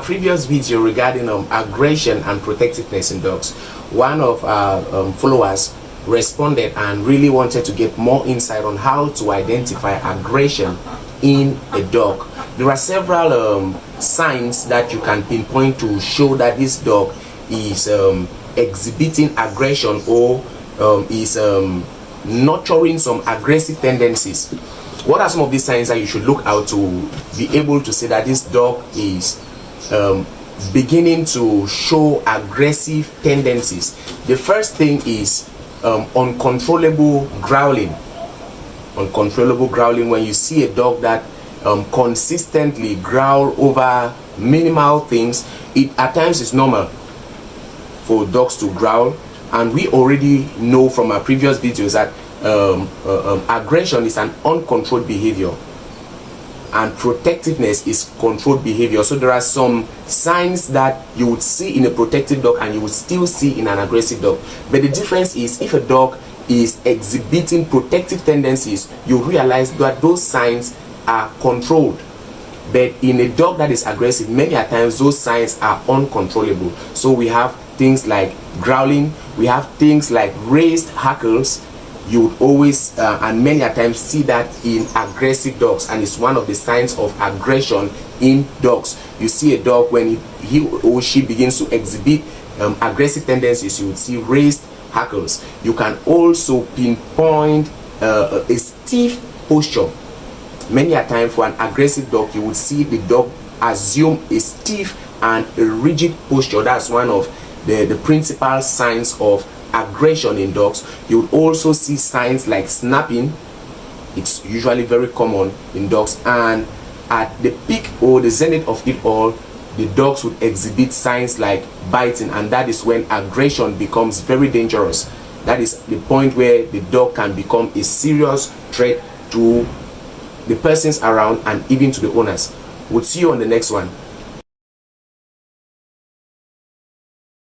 previous video regarding aggression and protectiveness in dogs, one of our followers responded and really wanted to get more insight on how to identify aggression in a dog. There are several signs that you can pinpoint to show that this dog is exhibiting aggression or is nurturing some aggressive tendencies. What are some of these signs that you should look out to be able to say that this dog is beginning to show aggressive tendencies? The first thing is uncontrollable growling. Uncontrollable growling. When you see a dog that consistently growl over minimal things, it at times is normal for dogs to growl, and we already know from our previous videos that aggression is an uncontrolled behavior and protectiveness is controlled behavior. So there are some signs that you would see in a protective dog and you would still see in an aggressive dog, but the difference is if a dog is exhibiting protective tendencies, you realize that those signs are controlled. But in a dog that is aggressive, many a times those signs are uncontrollable. So we have things like growling, we have things like raised hackles. You would always and many a times see that in aggressive dogs, and it's one of the signs of aggression in dogs. You see a dog when he or she begins to exhibit aggressive tendencies, you would see raised hackles. You can also pinpoint a stiff posture. Many a time for an aggressive dog, you would see the dog assume a stiff and a rigid posture. That's one of the principal signs of aggression in dogs. You would also see signs like snapping. It's usually very common in dogs, and at the peak or the zenith of it all, the dogs would exhibit signs like biting, and that is when aggression becomes very dangerous. That is the point where the dog can become a serious threat to the persons around and even to the owners. We'll see you on the next one.